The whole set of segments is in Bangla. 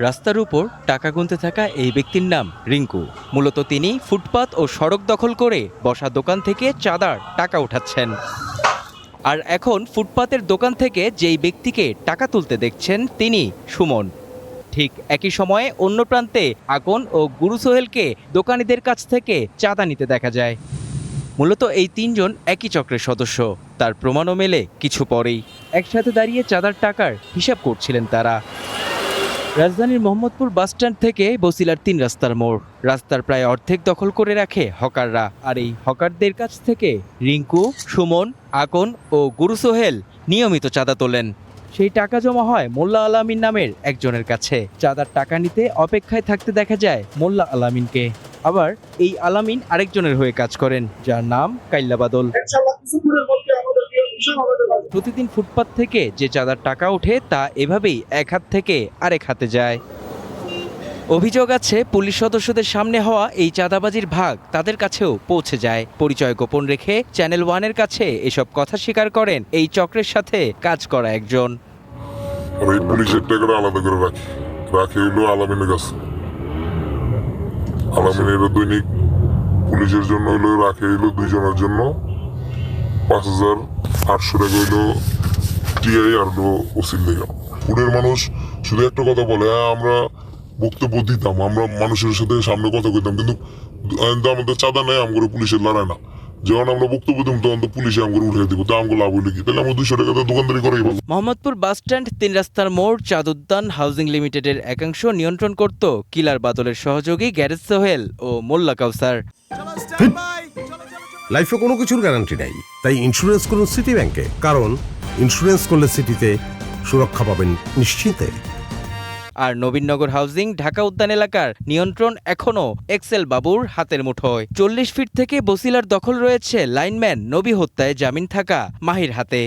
রাস্তার উপর টাকা গুনতে থাকা এই ব্যক্তির নাম রিঙ্কু। মূলত তিনি ফুটপাত ও সড়ক দখল করে বসা দোকান থেকে চাঁদার টাকা উঠাচ্ছেন। আর এখন ফুটপাতের দোকান থেকে যেই ব্যক্তিকে টাকা তুলতে দেখছেন তিনি সুমন। ঠিক একই সময়ে অন্য প্রান্তে আকন ও গুরু সোহেলকে দোকানিদের কাছ থেকে চাঁদা নিতে দেখা যায়। মূলত এই তিনজন একই চক্রের সদস্য। তার প্রমাণও মেলে কিছু পরেই। একসাথে দাঁড়িয়ে চাঁদার টাকার হিসাব করছিলেন তারা। রাজধানীর মোহাম্মদপুর বাসস্ট্যান্ড থেকে বসিলার ৩ রাস্তার মোড়। রাস্তার প্রায় অর্ধেক দখল করে রাখে হকাররা। আর এই হকারদের কাছ থেকে রিঙ্কু, সুমন, আকন ও গুরু সোহেল নিয়মিত চাঁদা তোলেন। সেই টাকা জমা হয় মোল্লা আলামিন নামের একজনের কাছে। চাঁদার টাকা নিতে অপেক্ষায় থাকতে দেখা যায় মোল্লা আলামিনকে। আবার এই আলামিন আরেকজনের হয়ে কাজ করেন, যার নাম কাইল্লা বাদল। প্রতিদিন ফুটপাত থেকে যে চাঁদার টাকা ওঠে তা এভাবেই এক হাত থেকে আরেক হাতে যায়। অভিযোগ আছে পুলিশ সদস্যদের সামনে হওয়া এই চাঁদাবাজির ভাগ তাদের কাছেও পৌঁছে যায়। পরিচয় গোপন রেখে চ্যানেল ওয়ানের কাছে এসব কথা স্বীকার করেন এই চক্রের সাথে কাজ করা একজন। পুলিশের টাকাটা আলাদা করে রাখে হইলো আলামিনের কাছে। আলামিনের দৈনিক পুলিশের জন্য হইলো রাখে হইলো 2 জনের জন্য 5,800 টাকা হইলো টিআই আর হলো ওসির লেগা। পুরের মানুষ শুধু একটা কথা বলে, আমরা বক্তব্য দিতাম, আমরা মানুষের সাথে সামনে কথা কইতাম, কিন্তু আমাদের চাঁদা নেই, আমগুলো পুলিশের লড়াই না। যখন আমরা বক্তব্য দিতাম তখন তো পুলিশে আমগুলো উঠে দিব, তো আমগুলো লাভ হইলে কি? তাহলে আমরা 200 টাকা দোকানদারি করাই ভালো। মোহাম্মদপুর বাসস্ট্যান্ড 3 রাস্তার মোড় চাঁদ উদ্যান হাউজিং লিমিটেডের একাংশ নিয়ন্ত্রণ করত কিলার বাদলের সহযোগী গ্যারেজ সোহেল ও মোল্লা কাউসার। লাইফে কোনো কিছুর গ্যারান্টি নাই, তাই ইন্স্যুরেন্স করুন সিটি ব্যাংকে, কারণ ইন্স্যুরেন্স করলে সিটিতে সুরক্ষা পাবেন নিশ্চিন্তে। আর নবীননগর হাউজিং ঢাকা উদ্যান এলাকার নিয়ন্ত্রণ এখনও এক্সেল বাবুর হাতের মুঠোয়। 40 ফিট থেকে বসিলার দখল রয়েছে লাইনম্যান নবী হত্যায় জামিন থাকা মাহির হাতে।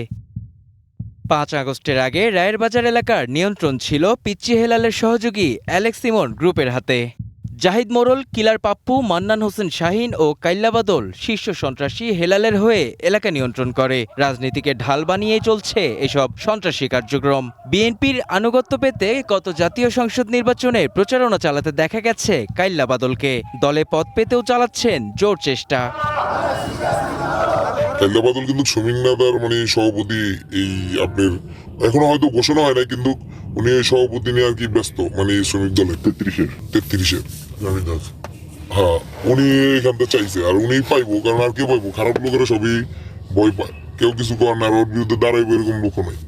5 আগস্টের আগে রায়ের বাজার এলাকার নিয়ন্ত্রণ ছিল পিচ্চি হেলালের সহযোগী অ্যালেক্স সিমন গ্রুপের হাতে। জাহিদ মোরল, কিলার পাপ্পু, মান্নান হোসেন শাহিন ও কাইল্লা বাদল শীর্ষ সন্ত্রাসী হেলালের হয়ে এলাকা নিয়ন্ত্রণ করে। রাজনীতিকে ঢাল বানিয়েই চলছে এসব সন্ত্রাসী কার্যক্রম। বিএনপির আনুগত্য পেতে গত জাতীয় সংসদ নির্বাচনে প্রচারণা চালাতে দেখা গেছে কাইল্লা বাদলকে। দলে পদ পেতেও চালাচ্ছেন জোর চেষ্টা। কাইল্লা বাদল কিন্তু সুমিংনাদার সভাপতি, এই আপনার এখনো হয়তো ঘোষণা হয় নাই, কিন্তু উনি এই সভাপতি নিয়ে আর কি ব্যস্ত, শ্রমিক দলের 33-এর হ্যাঁ, উনি এখানটা চাইছে আর উনি পাইবো, কারণ আর কেউ পাইবো? খারাপ লোকেরা সবই ভয় পায়, কেউ কিছু করে না, আর ওর বিরুদ্ধে দাঁড়াইবো এরকম লোক নাই।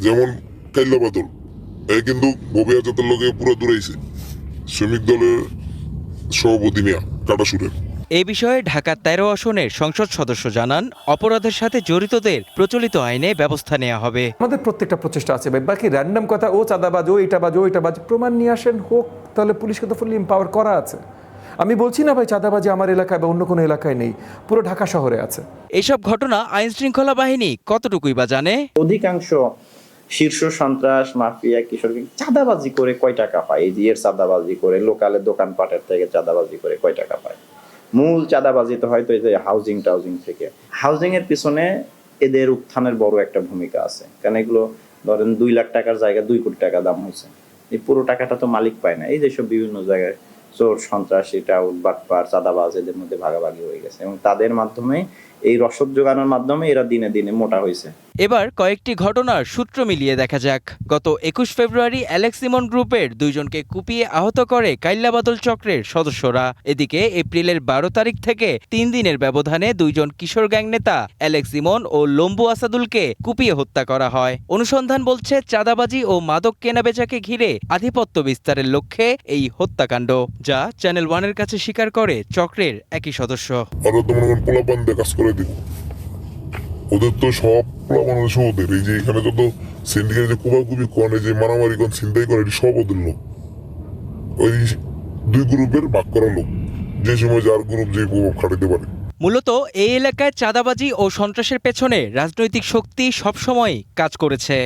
যেমন কাইল্লা বাদল, এই কিন্তু ববি আজাদের লোকে পুরো দৌড়াইছে শ্রমিক দলের সভাপতি নিয়ে কাটাসুরের। এই বিষয়ে ঢাকা 13 আসনের সংসদ সদস্য জানান, অপরাধের সাথে জড়িতদের প্রচলিত আইনে ব্যবস্থা নেওয়া হবে। আমাদের প্রত্যেকটা প্রচেষ্টা আছে, বাকি র্যান্ডম কথা, ও চাঁদাবাজ, ও এটা বাজ, ও এটা বাজ, প্রমাণ নিয়ে আসেন, হোক, তাহলে পুলিশকে তো ফুললি এম্পাওয়ার করা আছে। আমি বলছি না ভাই চাঁদাবাজি আমার এলাকায় বা অন্য কোনো এলাকায় নেই, পুরো ঢাকা শহরে আছে। এইসব ঘটনা আইন শৃঙ্খলা বাহিনী কতটুকুই বা জানে? অধিকাংশ শীর্ষ সন্ত্রাস মাফিয়া কিশোর চাঁদাবাজি করে কয় টাকা পায়? এই যে চাঁদাবাজি করে লোকালে দোকানপাটের থেকে চাঁদাবাজি করে কয় টাকা পায়? মূল চাঁদাবাজি তো হয়তো এই যে হাউজিং থেকে। হাউজিং এর পিছনে এদের উত্থানের বড় একটা ভূমিকা আছে, কারণ এগুলো ধরেন 2 লাখ টাকার জায়গায় 2 কোটি টাকা দাম হয়েছে। এই পুরো টাকাটা তো মালিক পায় না। এই যেসব বিভিন্ন জায়গায় চোর, সন্ত্রাসী, টাউট, বাটপার, চাঁদাবাজ এদের মধ্যে ভাগাভাগি হয়ে গেছে, এবং তাদের মাধ্যমে এই রসদ জোগানোর মাধ্যমে এরা দিনে দিনে মোটা হয়েছে। এবার কয়েকটি ঘটনার সূত্র মিলিয়ে দেখা যাক। গত 21 ফেব্রুয়ারি অ্যালেক্স সিমন গ্রুপের 2 জনকে কুপিয়ে আহত করে কাইল্লা বাদল চক্রের সদস্যরা। এদিকে এপ্রিলের 12 তারিখ থেকে 3 দিনের ব্যবধানে 2 জন কিশোর গ্যাং নেতা অ্যালেক্স সিমন ও লম্বু আসাদুলকে কুপিয়ে হত্যা করা হয়। অনুসন্ধান বলছে চাঁদাবাজি ও মাদক কেনাবেচাকে ঘিরে আধিপত্য বিস্তারের লক্ষ্যে এই হত্যাকাণ্ড, যা চ্যানেল ওয়ানের কাছে স্বীকার করে চক্রের একই সদস্য। ওদের তো সব মানুষ ওদের, এই যে এখানে যত সিন্ডিকেট যে কুবাকুবি করে, যে মারামারি করে, ছিনতাই করে, সব ওদের লোক। ওই 2 গ্রুপের ভাগ করা লোক, যে সময় যার গ্রুপ যে প্রভাব খাটাতে পারে। মূলত এই এলাকায় চাঁদাবাজি ও সন্ত্রাসের পেছনে রাজনৈতিক শক্তি সবসময় কাজ করেছে।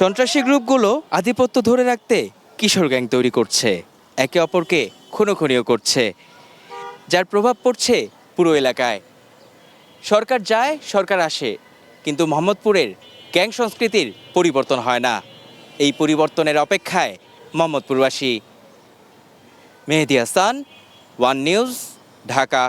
সন্ত্রাসী গ্রুপগুলো আধিপত্য ধরে রাখতে কিশোর গ্যাং তৈরি করছে, একে অপরকে খুনোখুনিও করছে, যার প্রভাব পড়ছে পুরো এলাকায়। সরকার যায়, সরকার আসে, কিন্তু মোহাম্মদপুরের গ্যাং সংস্কৃতির পরিবর্তন হয় না। এই পরিবর্তনের অপেক্ষায় মোহাম্মদপুরবাসী। মেহেদী হাসান, ওয়ান নিউজ, ঢাকা।